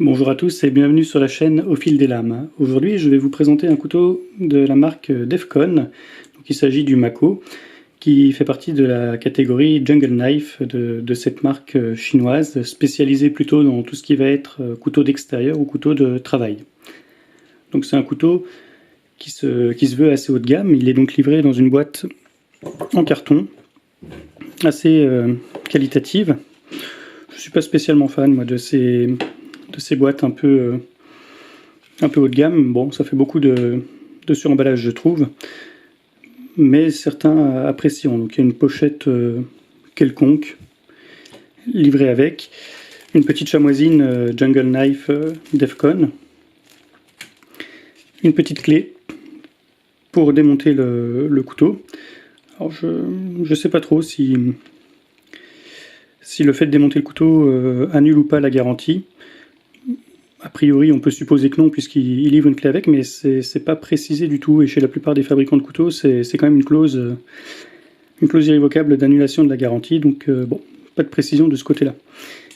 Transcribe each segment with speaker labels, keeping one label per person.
Speaker 1: Bonjour à tous et bienvenue sur la chaîne Au fil des lames. Aujourd'hui je vais vous présenter un couteau de la marque Defcon. Donc, il s'agit du Mako qui fait partie de la catégorie Jungle Knife de cette marque chinoise spécialisée plutôt dans tout ce qui va être couteau d'extérieur ou couteau de travail. Donc c'est un couteau qui se veut assez haut de gamme. Il est donc livré dans une boîte en carton assez qualitative. Je suis pas spécialement fan moi de ces boîtes un peu haut de gamme. Bon, ça fait beaucoup de suremballage je trouve, mais certains apprécient. Donc il y a une pochette quelconque livrée avec, une petite chamoisine Jungle Knife Defcon, une petite clé pour démonter le couteau. Alors je sais pas trop si le fait de démonter le couteau annule ou pas la garantie. A priori, on peut supposer que non, puisqu'il livre une clé avec, mais c'est pas précisé du tout. Et chez la plupart des fabricants de couteaux, c'est quand même une clause irrévocable d'annulation de la garantie. Donc, bon, pas de précision de ce côté-là.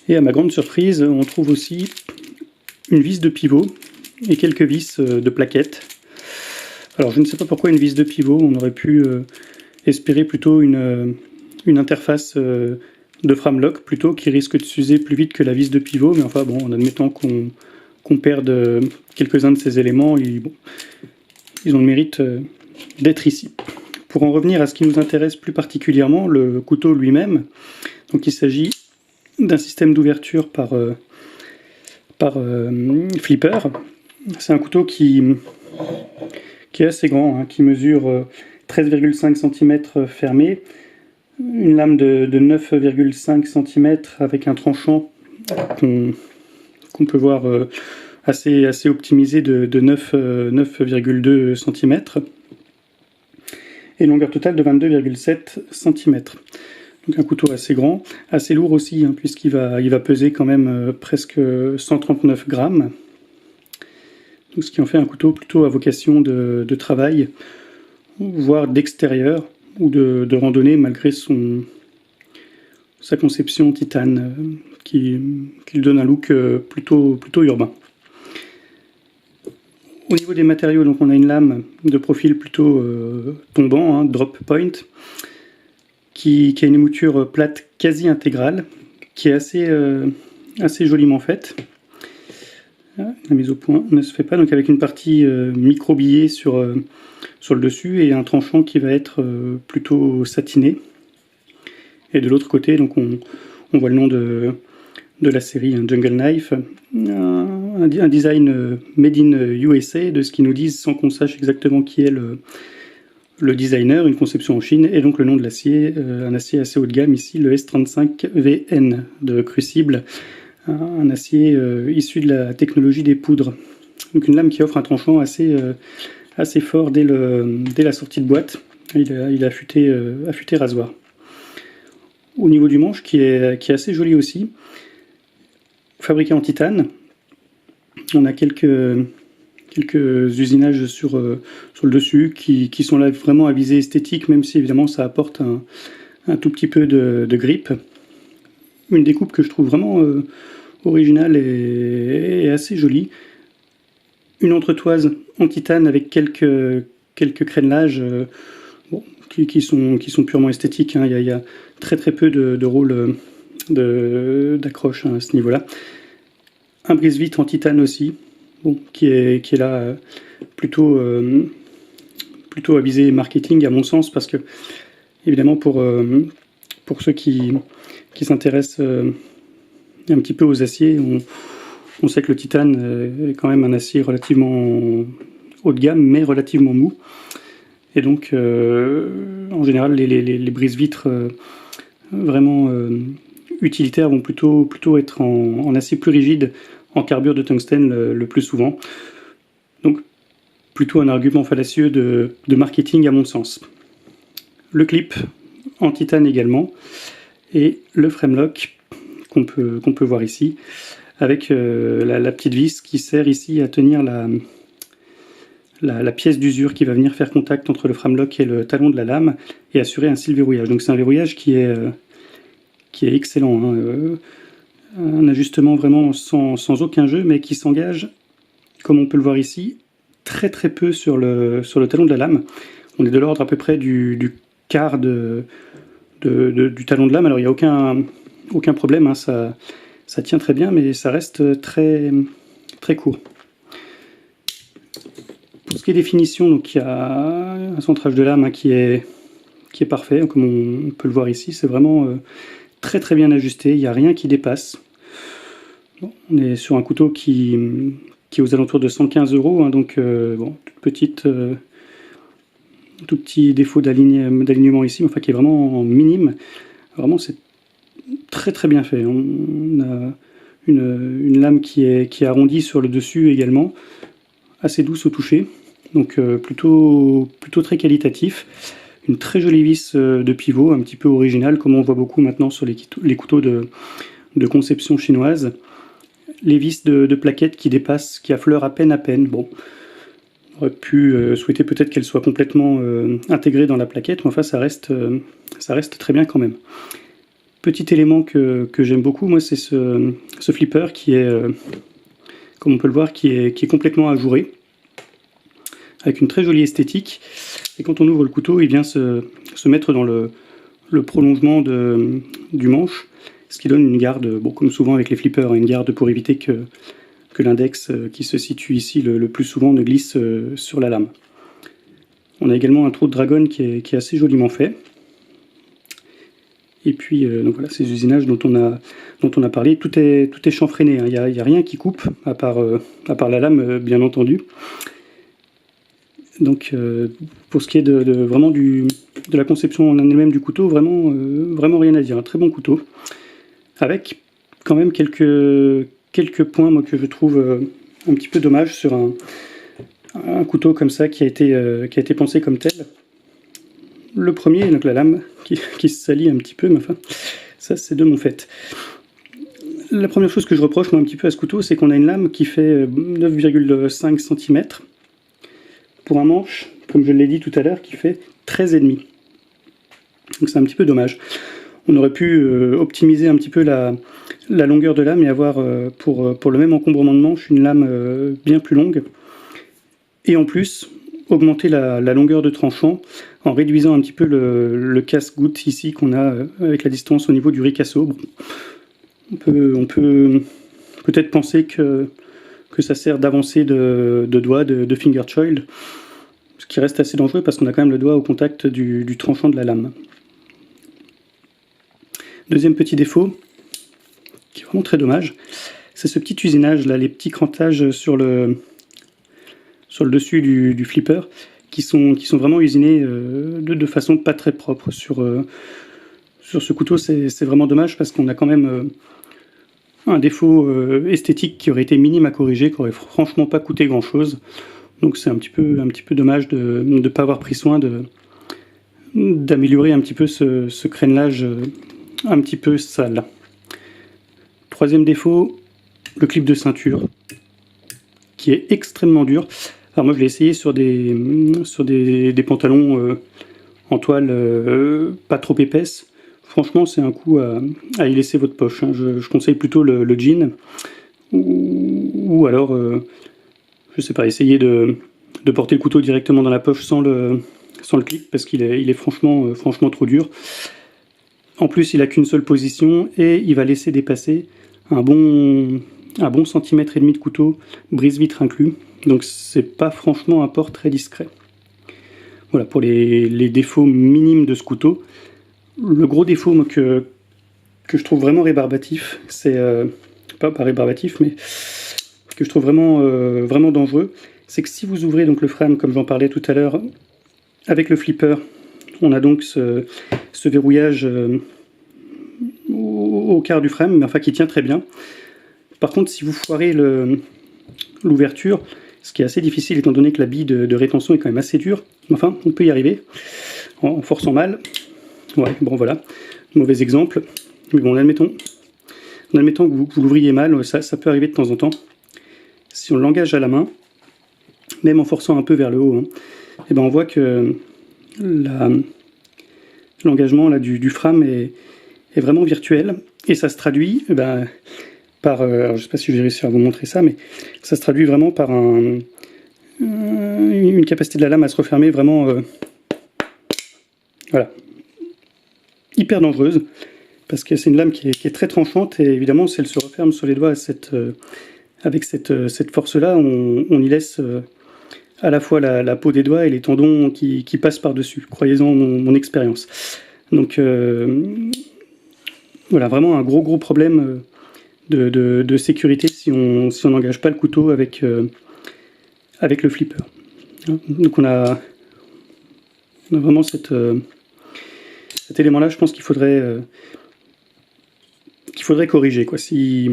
Speaker 1: Et à ma grande surprise, on trouve aussi une vis de pivot et quelques vis de plaquettes. Alors, je ne sais pas pourquoi une vis de pivot. On aurait pu espérer plutôt une interface de framelock plutôt, qui risque de s'user plus vite que la vis de pivot. Mais enfin, bon, en admettant qu'on perde quelques-uns de ces éléments, ils ont le mérite d'être ici. Pour en revenir à ce qui nous intéresse plus particulièrement, le couteau lui-même, donc il s'agit d'un système d'ouverture par flipper. C'est un couteau qui est assez grand, hein, qui mesure 13,5 cm fermé, une lame de 9,5 cm avec un tranchant qu'on peut voir assez optimisé de 9,2 cm et une longueur totale de 22,7 cm. Donc un couteau assez grand, assez lourd aussi, hein, puisqu'il va peser quand même presque 139 grammes. Donc, ce qui en fait un couteau plutôt à vocation de travail, voire d'extérieur ou de randonnée, malgré sa conception titane qui lui donne un look plutôt urbain. Au niveau des matériaux, donc on a une lame de profil plutôt tombant, hein, drop point, qui a une mouture plate quasi intégrale, qui est assez joliment faite. La mise au point ne se fait pas, donc avec une partie micro-billée sur le dessus et un tranchant qui va être plutôt satiné. Et de l'autre côté, donc on voit le nom de la série, hein, Jungle Knife, un design made in USA, de ce qu'ils nous disent sans qu'on sache exactement qui est le designer, une conception en Chine, et donc le nom de l'acier, un acier assez haut de gamme ici, le S35VN de Crucible, un acier issu de la technologie des poudres. Donc une lame qui offre un tranchant assez fort dès la sortie de boîte. Il est affûté rasoir. Au niveau du manche, qui est assez joli aussi, fabriqué en titane. On a quelques usinages sur le dessus qui sont là vraiment à visée esthétique, même si évidemment ça apporte un tout petit peu de grip. Une découpe que je trouve vraiment originale et assez jolie. Une entretoise en titane avec quelques crénelages qui sont purement esthétiques, hein. Il y a très peu de rôles d'accroche, hein, à ce niveau-là. Un brise-vitre en titane aussi, bon, qui est là plutôt à visée marketing à mon sens, parce que évidemment pour ceux qui s'intéressent un petit peu aux aciers, on sait que le titane est quand même un acier relativement haut de gamme, mais relativement mou. Et donc, en général, les brise-vitres vraiment utilitaires vont plutôt être en acier plus rigide, en carbure de tungstène le plus souvent. Donc, plutôt un argument fallacieux de marketing à mon sens. Le clip en titane également, et le framelock qu'on peut voir ici, avec la petite vis qui sert ici à tenir la pièce d'usure qui va venir faire contact entre le framelock et le talon de la lame et assurer ainsi le verrouillage. Donc c'est un verrouillage qui est excellent, hein. un ajustement vraiment sans aucun jeu, mais qui s'engage, comme on peut le voir ici, très très peu sur le talon de la lame. On est de l'ordre à peu près du quart du talon de lame. Alors il n'y a aucun problème, hein, ça tient très bien, mais ça reste très, très court. Pour ce qui est des finitions, donc il y a un centrage de lame, hein, qui est parfait, comme on peut le voir ici. C'est vraiment très très bien ajusté, il n'y a rien qui dépasse. Bon, on est sur un couteau qui est aux alentours de 115 €, hein, donc bon, tout petit défaut d'alignement ici, mais enfin qui est vraiment minime. Vraiment, c'est très très bien fait. On a une lame qui est arrondie sur le dessus également, assez douce au toucher, donc plutôt très qualitatif. Une très jolie vis de pivot, un petit peu originale, comme on voit beaucoup maintenant sur les couteaux de conception chinoise. Les vis de plaquettes qui dépassent, qui affleurent à peine. Bon, on aurait pu souhaiter peut-être qu'elle soit complètement intégrée dans la plaquette, mais enfin ça reste très bien quand même. Petit élément que j'aime beaucoup, moi, c'est ce flipper qui est, comme on peut le voir, qui est complètement ajouré, avec une très jolie esthétique. Et quand on ouvre le couteau, il vient se mettre dans le prolongement du manche, ce qui donne une garde, bon, comme souvent avec les flippers, une garde pour éviter que l'index qui se situe ici le plus souvent ne glisse sur la lame. On a également un trou de dragon qui est assez joliment fait. Et puis donc voilà, ces usinages dont on a parlé, tout est chanfreiné, hein. Il n'y a rien qui coupe, à part la lame, bien entendu. Donc pour ce qui est vraiment de la conception en elle-même du couteau, vraiment rien à dire. Un très bon couteau, avec quand même quelques points, moi, que je trouve un petit peu dommage sur un couteau comme ça qui a été pensé comme tel. Le premier, donc la lame qui se salit un petit peu, mais enfin, ça c'est de mon fait. La première chose que je reproche, moi, un petit peu à ce couteau, c'est qu'on a une lame qui fait 9,5 cm pour un manche, comme je l'ai dit tout à l'heure, qui fait 13,5. Donc c'est un petit peu dommage. On aurait pu optimiser un petit peu la longueur de lame et avoir pour le même encombrement de manche une lame bien plus longue. Et en plus, augmenter la longueur de tranchant en réduisant un petit peu le casse-goutte ici qu'on a avec la distance au niveau du ricasso. On peut peut-être penser que ça sert d'avancée de doigt, de finger choil, ce qui reste assez dangereux parce qu'on a quand même le doigt au contact du tranchant de la lame. Deuxième petit défaut, qui est vraiment très dommage, c'est ce petit usinage là, les petits crantages sur le dessus du flipper, qui sont vraiment usinés de façon pas très propre. Sur ce couteau, c'est vraiment dommage parce qu'on a quand même un défaut esthétique qui aurait été minime à corriger, qui aurait franchement pas coûté grand chose. Donc c'est un petit peu dommage de ne pas avoir pris soin d'améliorer un petit peu ce crénelage un petit peu sale. Troisième défaut, le clip de ceinture, qui est extrêmement dur. Alors moi je l'ai essayé sur des pantalons en toile pas trop épaisse. Franchement, c'est un coup à y laisser votre poche, hein. Je conseille plutôt le jean, ou alors, je sais pas, essayer de porter le couteau directement dans la poche sans le clip, parce qu'il est franchement trop dur. En plus, il n'a qu'une seule position et il va laisser dépasser un bon centimètre et demi de couteau, brise-vitre inclus. Donc c'est pas franchement un port très discret. Voilà pour les défauts minimes de ce couteau. Le gros défaut, moi, que je trouve vraiment rébarbatif, c'est pas rébarbatif, mais que je trouve vraiment dangereux, c'est que si vous ouvrez donc le frame, comme j'en parlais tout à l'heure, avec le flipper, on a donc ce verrouillage au quart du frame, mais enfin qui tient très bien. Par contre, si vous foirez l'ouverture, ce qui est assez difficile étant donné que la bille de rétention est quand même assez dure, enfin on peut y arriver en forçant mal. Ouais, bon voilà, mauvais exemple, mais bon, admettons que vous l'ouvriez mal, ça peut arriver de temps en temps. Si on l'engage à la main, même en forçant un peu vers le haut, hein, et ben on voit que l'engagement là du frame est vraiment virtuel, Et ça se traduit par, alors je ne sais pas si je vais réussir à vous montrer ça, mais ça se traduit vraiment par une capacité de la lame à se refermer vraiment, voilà, hyper dangereuse, parce que c'est une lame qui est très tranchante, et évidemment si elle se referme sur les doigts avec cette force-là, on y laisse à la fois la peau des doigts et les tendons qui passent par-dessus, croyez-en mon expérience. Donc voilà, vraiment un gros problème de sécurité si on n'engage pas le couteau avec le flipper. Donc on a vraiment cet élément-là, je pense qu'il faudrait corriger, quoi. Si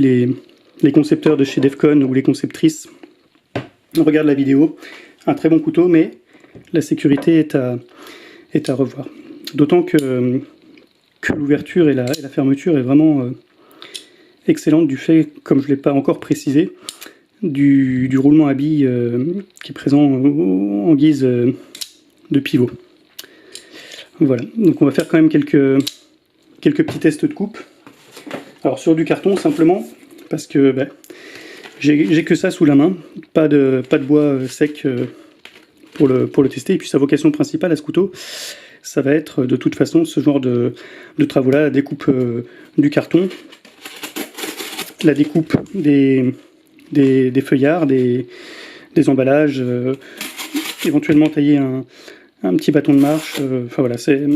Speaker 1: les concepteurs de chez Defcon ou les conceptrices regardent la vidéo, un très bon couteau, mais la sécurité est à revoir. D'autant que l'ouverture et la fermeture est vraiment excellente du fait, comme je ne l'ai pas encore précisé, du roulement à billes qui est présent en guise de pivot. Voilà, donc on va faire quand même quelques petits tests de coupe. Alors sur du carton simplement, parce que j'ai que ça sous la main, pas de bois sec pour le tester, et puis sa vocation principale à ce couteau, ça va être de toute façon ce genre de travaux-là, la découpe du carton, la découpe des feuillards, des emballages, éventuellement tailler un petit bâton de marche, enfin voilà, c'est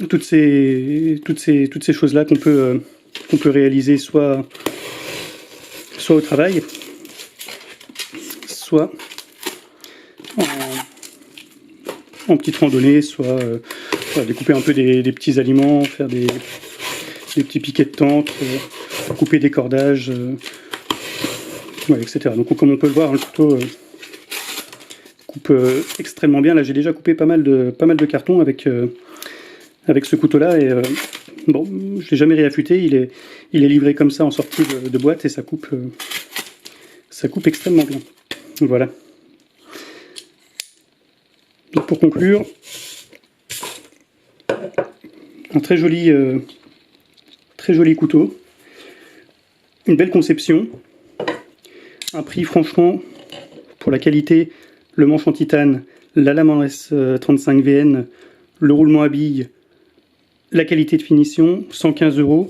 Speaker 1: toutes ces choses-là qu'on peut réaliser soit au travail, soit en petite randonnée, soit découper un peu des petits aliments, faire des petits piquets de tente, couper des cordages, ouais, etc. Donc comme on peut le voir, le couteau coupe extrêmement bien. Là j'ai déjà coupé pas mal de cartons avec ce couteau-là, et bon, je l'ai jamais réaffûté, il est livré comme ça en sortie de boîte, et ça coupe extrêmement bien. Voilà. Donc pour conclure, un très joli couteau, une belle conception, un prix franchement, pour la qualité, le manche en titane, la lame en S35 VN, le roulement à billes, la qualité de finition, 115 €,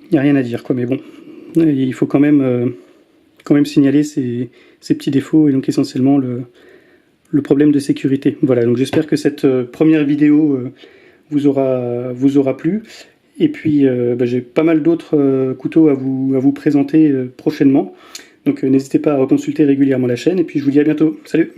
Speaker 1: il n'y a rien à dire, quoi. Mais bon, il faut quand même signaler ces petits défauts, et donc essentiellement le problème de sécurité. Voilà, donc j'espère que cette première vidéo vous aura plu. Et puis j'ai pas mal d'autres couteaux à vous présenter prochainement. Donc n'hésitez pas à reconsulter régulièrement la chaîne, et puis je vous dis à bientôt. Salut!